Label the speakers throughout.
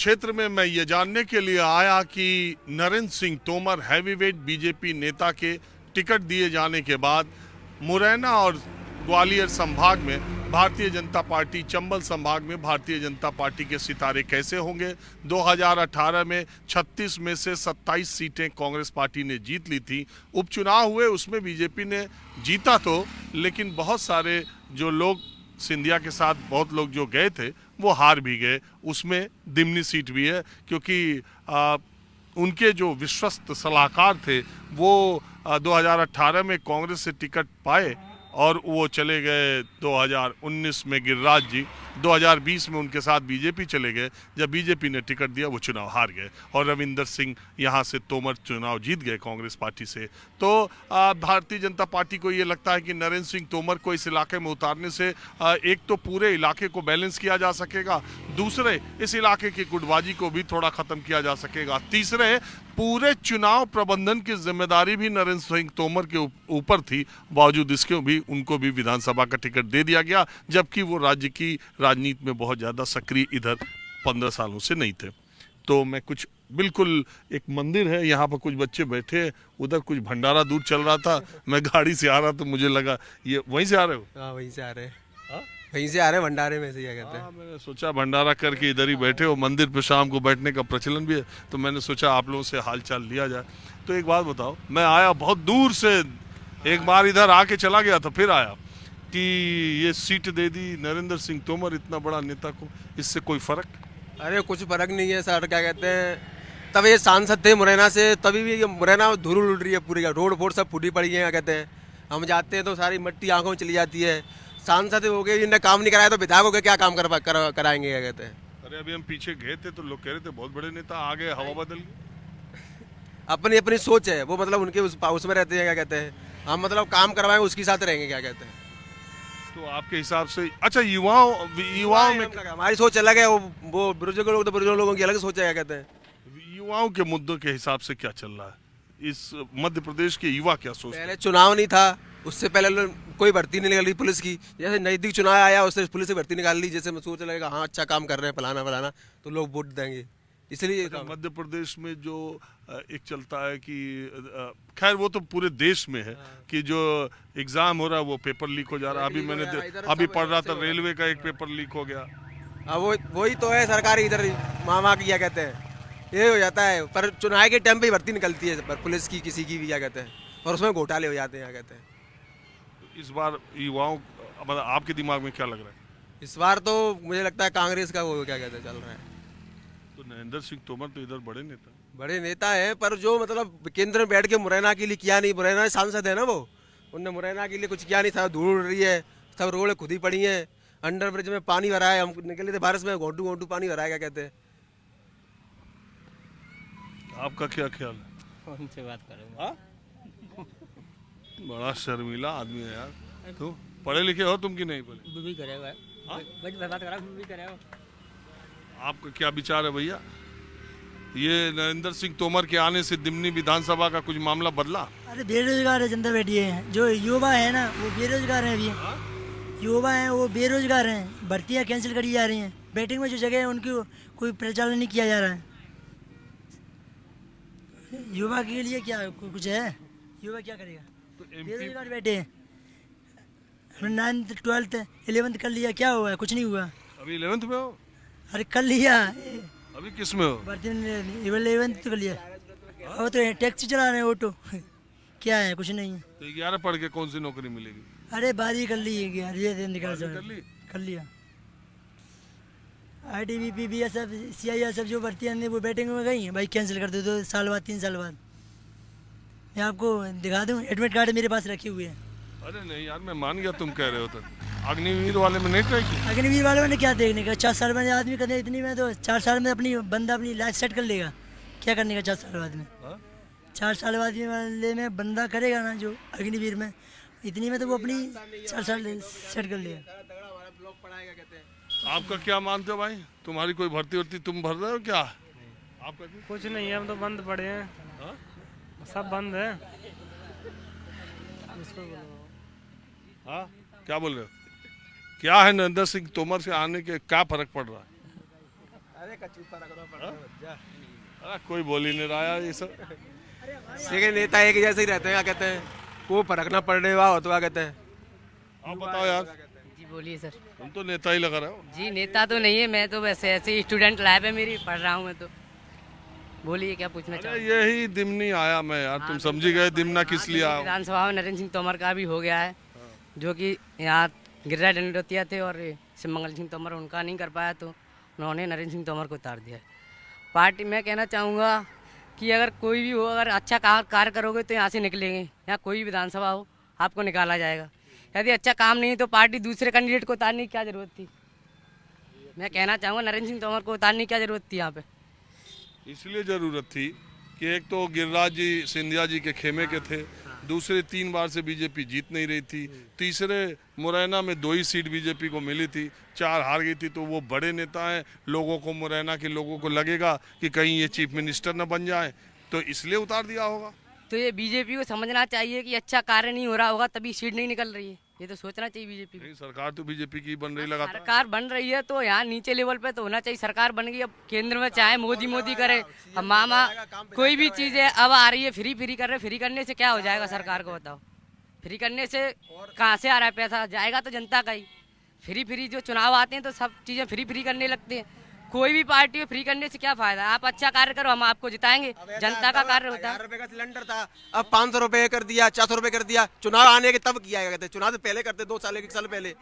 Speaker 1: क्षेत्र में मैं ये जानने के लिए आया कि नरेंद्र सिंह तोमर हैवीवेट बीजेपी नेता के टिकट दिए जाने के बाद मुरैना और ग्वालियर संभाग में भारतीय जनता पार्टी, चंबल संभाग में भारतीय जनता पार्टी के सितारे कैसे होंगे। 2018 में 36 में से 27 सीटें कांग्रेस पार्टी ने जीत ली थी। उपचुनाव हुए, उसमें बीजेपी ने जीता तो, लेकिन बहुत सारे जो लोग सिंधिया के साथ बहुत लोग जो गए थे वो हार भी गए। उसमें दिमनी सीट भी है, क्योंकि उनके जो विश्वस्त सलाहकार थे वो 2018 में कांग्रेस से टिकट पाए और वो चले गए 2019 में गिरिराज जी, 2020 में उनके साथ बीजेपी चले गए। जब बीजेपी ने टिकट दिया वो चुनाव हार गए और रविंदर सिंह यहाँ से तोमर चुनाव जीत गए कांग्रेस पार्टी से। तो भारतीय जनता पार्टी को ये लगता है कि नरेंद्र सिंह तोमर को इस इलाके में उतारने से एक तो पूरे इलाके को बैलेंस किया जा सकेगा, दूसरे इस इलाके की गुटबाजी को भी थोड़ा खत्म किया जा सकेगा, तीसरे पूरे चुनाव प्रबंधन की जिम्मेदारी भी नरेंद्र सिंह तोमर के ऊपर थी। बावजूद इसके भी उनको भी विधानसभा का टिकट दे दिया गया, जबकि वो राज्य की राजनीति में बहुत ज़्यादा सक्रिय इधर 15 सालों से नहीं थे। तो मैं कुछ बिल्कुल एक मंदिर है, यहाँ पर कुछ बच्चे बैठे हैं, उधर कुछ भंडारा दूर चल रहा था, मैं गाड़ी से आ रहा तो मुझे लगा ये वहीं से आ रहे हो।
Speaker 2: हाँ वहीं से आ रहे हैं, वहीं से आ रहे हैं, भंडारे में से क्या कहते हैं।
Speaker 1: मैंने सोचा भंडारा करके इधर ही बैठे हो, मंदिर पे शाम को बैठने का प्रचलन भी है, तो मैंने सोचा आप लोगों से हालचाल लिया जाए। तो एक बात बताओ, मैं आया बहुत दूर से, एक बार इधर आके चला गया था, फिर आया कि ये सीट दे दी नरेंद्र सिंह तोमर, इतना बड़ा नेता को, इससे कोई फर्क?
Speaker 2: अरे कुछ फर्क नहीं है सर, क्या कहते हैं, तब ये सांसद थे मुरैना से, तभी भी ये मुरैना धूल उड़ रही है, पूरी रोड फोड सब फूटी पड़ी है। क्या कहते हैं, हम जाते हैं तो सारी मिट्टी आंखों में चली जाती है। सांसद हो गए, इन्हें काम नहीं कराया तो विधायकों के क्या काम कराएंगे। क्या कहते हैं,
Speaker 1: अरे अभी हम पीछे गए थे तो लोग कह रहे थे बहुत बड़े नेता आ गए, हवा बदल गई।
Speaker 2: अपनी अपनी सोच है, वो मतलब उनके उसमें रहते हैं। क्या कहते हैं, हम मतलब काम करवाएंगे उसके साथ रहेंगे। क्या कहते हैं,
Speaker 1: तो आपके हिसाब से अच्छा युवाओं में
Speaker 2: हमारी सोच अलग है, वो बुजुर्ग लोग तो बुजुर्ग लोगों की अलग सोच है। क्या कहते हैं,
Speaker 1: युवाओं के मुद्दों के हिसाब से क्या चल रहा है इस मध्य प्रदेश के युवा क्या सोचते हैं?
Speaker 2: पहले चुनाव नहीं था, उससे पहले कोई भर्ती नहीं निकल रही पुलिस की। जैसे नजदीक चुनाव आया उससे पुलिस की भर्ती निकाल ली, जैसे मैं सोच लगेगा हाँ अच्छा काम कर रहे हैं फलाना फलाना, तो लोग वोट देंगे, इसलिए।
Speaker 1: मध्य प्रदेश में जो एक चलता है कि खैर वो तो पूरे देश में है कि जो एग्जाम हो रहा है वो पेपर लीक हो जा रहा है। अभी मैंने अभी पढ़ रहा था रेलवे का एक पेपर लीक हो गया।
Speaker 2: हाँ वही तो है, सरकारी इधर मामा की क्या कहते हैं ये हो जाता है। पर चुनाव के टाइम पे भर्ती निकलती है पर पुलिस की किसी की भी, क्या कहते हैं, और उसमें घोटाले हो जाते हैं। क्या कहते हैं,
Speaker 1: इस बार युवाओं मतलब आपके दिमाग में क्या लग रहा है?
Speaker 2: इस बार तो मुझे लगता है कांग्रेस का वो क्या कहते हैं चल रहा है।
Speaker 1: तो नरेंद्र सिंह तोमर तो इधर
Speaker 2: बड़े नेता है, पर जो मतलब केंद्र में बैठ के मुरैना के लिए किया नहीं। मुरैना सांसद है ना वो, उनने मुरैना के लिए कुछ किया नहीं था। धूल उड़ रही है, सब रोड खुद ही पड़ी है, अंडर ब्रिज में पानी भरा है, हम निकले थे बारिश में, घोंटू घोंटू पानी भरा है। क्या कहते हैं,
Speaker 1: आपका क्या ख्याल है?
Speaker 3: कौन से बात करें?
Speaker 1: बड़ा शर्मीला आदमी है यार। तो पढ़े लिखे हो तुम कि नहीं पढ़े?
Speaker 3: भी करेगा बात करा भी करेगा।
Speaker 1: आपका क्या विचार है भैया, ये नरेंद्र सिंह तोमर के आने से दिमनी विधानसभा का कुछ मामला बदला?
Speaker 4: अरे बेरोजगार है जनता बैठी है, जो युवा है ना वो बेरोजगार है। अभी युवा हैं वो बेरोजगार हैं, भर्तियां कैंसिल करी जा रही हैं, बैटिंग में जो जगह है उनकी कोई प्रचालन नहीं किया जा रहा है। युवा के लिए क्या कुछ है? युवा क्या करेगा?
Speaker 1: तो
Speaker 4: बेरोजगार बैठे हैं, 9th 12th 11th कर लिया, क्या हुआ? कुछ नहीं हुआ।
Speaker 1: अभी 11th में हो?
Speaker 4: अरे कर लिया,
Speaker 1: अभी किस में हो?
Speaker 4: 11th तो कर लिया, वो तो टैक्सी चला रहे हैं, ऑटो क्या है, कुछ नहीं है।
Speaker 1: तो 11 पढ़ के कौन सी नौकरी मिलेगी?
Speaker 4: अरे बारी कर ली यार, ये निकल कर लिया। ITBP BSF CISF जो भर्ती है वो बैटिंग में गई हैं भाई, कैंसिल कर दो 2 साल बाद 3 साल बाद। मैं आपको दिखा दूं, एडमिट कार्ड मेरे पास रखे हुए हैं।
Speaker 1: अरे नहीं यार, मैं मान गया तुम कह रहे हो। तो अग्निवीर वाले में नहीं ट्राई किया?
Speaker 4: अग्निवीर वालों ने क्या देखने का, 4 साल में आदमी करने इतनी में तो 4 साल में अपनी बंदा अपनी लाइफ सेट कर लेगा। क्या करने का 4 साल बाद में? 4 साल बाद वाले में बंदा करेगा ना जो अग्निवीर में, इतनी में तो वो अपनी 4 साल सेट कर लेगा।
Speaker 1: आपका क्या मानते हो भाई, तुम्हारी कोई भर्ती वर्ती तुम भर रहे हो क्या? आपका
Speaker 5: कुछ नहीं है, हम तो बंद पड़े हैं।
Speaker 1: हाँ?
Speaker 5: सब बंद है।
Speaker 1: हाँ क्या बोल रहे हो? क्या है नरेंद्र सिंह तोमर से आने के क्या फर्क पड़ रहा है? अरे कोई बोल ही नहीं रहा यार ये सब।
Speaker 2: लेकिन नेता एक जैसे ही रहते हैं, क्या कहते हैं, को फर्क ना पड़ने वाला हो तो क्या कहते हैं।
Speaker 1: आप बताओ यार,
Speaker 3: जी बोलिए सर।
Speaker 1: तुम तो नेता ही लगा रहे हो।
Speaker 3: जी नेता तो नहीं है, मैं तो वैसे ऐसे स्टूडेंट लाइफ है मेरी, पढ़ रहा हूँ मैं तो। बोलिए क्या पूछना
Speaker 1: अरे
Speaker 3: चाहते
Speaker 1: यही दिमनी आया मैं यार, तुम समझी गए दिमना किस लिए आया।
Speaker 3: विधानसभा में नरेंद्र सिंह तोमर का भी हो गया है, जो कि यहाँ गिरिराज दंडोतिया थे और शिवमंगल सिंह तोमर उनका नहीं कर पाया, तो उन्होंने नरेंद्र सिंह तोमर को उतार दिया है। पार्टी मैं कहना चाहूँगा कि अगर कोई भी हो, अगर अच्छा कार्य करोगे तो यहाँ से निकलेंगे, यहाँ कोई भी विधानसभा हो आपको निकाला जाएगा। यदि अच्छा काम नहीं है तो पार्टी दूसरे कैंडिडेट को उतारने की क्या जरूरत थी। मैं कहना चाहूँगा नरेंद्र सिंह तोमर को उतारने की क्या जरूरत थी यहाँ पे।
Speaker 1: इसलिए जरूरत थी कि एक तो गिरिराज जी सिंधिया जी के खेमे के थे, दूसरे 3 बार से बीजेपी जीत नहीं रही थी, तीसरे मुरैना में 2 ही सीट बीजेपी को मिली थी, 4 हार गई थी। तो वो बड़े नेता हैं, लोगों को मुरैना के लोगों को लगेगा कि कहीं ये चीफ मिनिस्टर न बन जाए, तो इसलिए उतार दिया होगा।
Speaker 3: तो ये बीजेपी को समझना चाहिए कि अच्छा कार्य नहीं हो रहा होगा तभी सीट नहीं निकल रही है, ये तो सोचना चाहिए बीजेपी को।
Speaker 1: नहीं, सरकार तो बीजेपी की बन रही लगातार।
Speaker 3: सरकार बन रही है तो यहाँ नीचे लेवल पे तो होना चाहिए। सरकार बन गई, अब केंद्र में चाहे मोदी करे, अब मामा कोई भी चीज है अब आ रही है, फ्री कर रहे, फ्री करने से क्या हो जाएगा सरकार को बताओ। फ्री करने से कहाँ से आ रहा है पैसा, जाएगा तो जनता का ही। फ्री जो चुनाव आते हैं तो सब चीजें फ्री करने लगते हैं। कोई भी पार्टी में फ्री करने से क्या फायदा है। आप अच्छा कार्य करो, हम आपको जिताएंगे, जनता का कार्य होता है।
Speaker 2: 1000 रुपए का सिलेंडर था, अब 500 रुपए कर दिया, 400 रुपए कर दिया। चुनाव आने के तब किया, कहते चुनाव से पहले करते, 2 साल 1 साल पहले।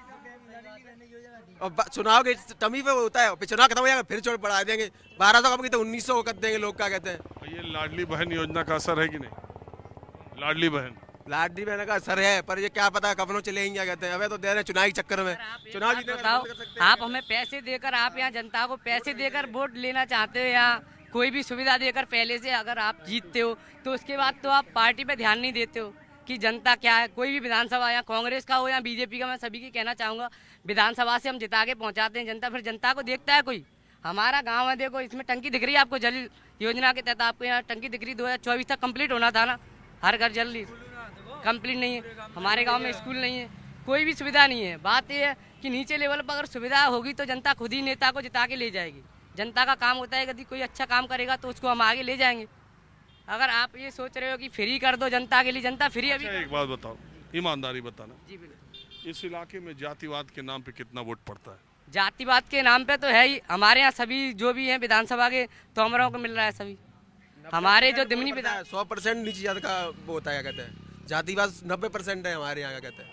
Speaker 2: और चुनाव के टमी पे होता है, फिर चुनाव खत्म हो जाएगा फिर छोड़ बढ़ा देंगे, 1200 का कहते 1900 कर देंगे लोग, क्या कहते हैं।
Speaker 1: ये लाडली बहन योजना का असर है कि नहीं। लाडली बहन
Speaker 2: का असर है, पर ये क्या पता कब चलेंगे, क्या कहते हैं। अबे तो दे रहे चुनाव के चक्कर में, चुनाव जीतने
Speaker 3: बताओ, आप हमें पैसे देकर, आप यहाँ जनता को पैसे देकर वोट लेना चाहते हो, या कोई भी सुविधा देकर पहले से अगर आप जीतते हो तो उसके बाद तो आप पार्टी पे ध्यान नहीं देते हो कि जनता क्या है। कोई भी विधानसभा या कांग्रेस का हो या बीजेपी का, मैं सभी की कहना चाहूँगा विधानसभा से हम जिता के पहुँचाते हैं जनता, फिर जनता को देखता है कोई। हमारा गाँव है, देखो इसमें टंकी दिख रही है आपको, जल योजना के तहत आपको यहाँ टंकी दिख रही, 2024 तक कम्प्लीट होना था ना, हर घर जल्दी कंप्लीट नहीं है। हमारे गांव में स्कूल नहीं है, कोई भी सुविधा नहीं है। बात यह है कि नीचे लेवल पर अगर सुविधा होगी तो जनता खुद ही नेता को जिता के ले जाएगी। जनता का काम होता है, यदि कोई अच्छा काम करेगा तो उसको हम आगे ले जाएंगे। अगर आप ये सोच रहे हो कि फ्री कर दो जनता के लिए, जनता फ्री अभी।
Speaker 1: अच्छा, एक बात बताओ, ईमानदारी बताना,
Speaker 3: जी बिल्कुल।
Speaker 1: इस इलाके में जातिवाद के नाम पे कितना वोट पड़ता है।
Speaker 3: जातिवाद के नाम पे तो है ही, हमारे यहाँ सभी जो भी हैं विधानसभा के तोमरों को मिल रहा है सभी। हमारे जो दिमनी विधान
Speaker 2: 100% नीचे जात का वो होता है, क्या कहते हैं, जातिवाद 90% है हमारे यहाँ, क्या कहते हैं।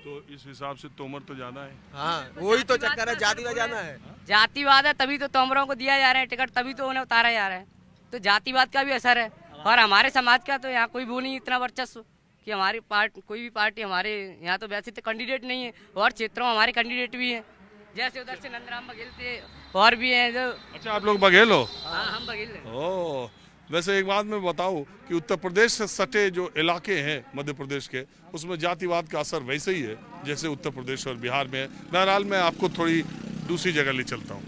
Speaker 1: तो इस हिसाब से तोमर तो ज्यादा है।
Speaker 2: हाँ वही तो चक्कर है, जातिवाद जाना है।
Speaker 3: जातिवाद है तभी तो तोमरों को दिया जा रहा है टिकट, तभी तो उन्हें उतारा जा रहा है। तो जातिवाद का भी असर है। और हमारे समाज का तो यहाँ कोई वो नहीं इतना वर्चस्व कि हमारी पार्टी, कोई भी पार्टी हमारे यहाँ तो वैसे तो कैंडिडेट नहीं है, और क्षेत्रों में हमारे कैंडिडेट भी हैं, जैसे उधर से नंदराम बघेल थे और भी हैं जो।
Speaker 1: अच्छा, आप लोग बघेल हो।
Speaker 3: हाँ हम बघेल हैं।
Speaker 1: ओह, वैसे एक बात मैं बताऊं कि उत्तर प्रदेश से सटे जो इलाके हैं मध्य प्रदेश के, उसमें जातिवाद का असर वैसे ही है जैसे उत्तर प्रदेश और बिहार में है। बहरहाल मैं आपको थोड़ी दूसरी जगह ले चलता हूँ।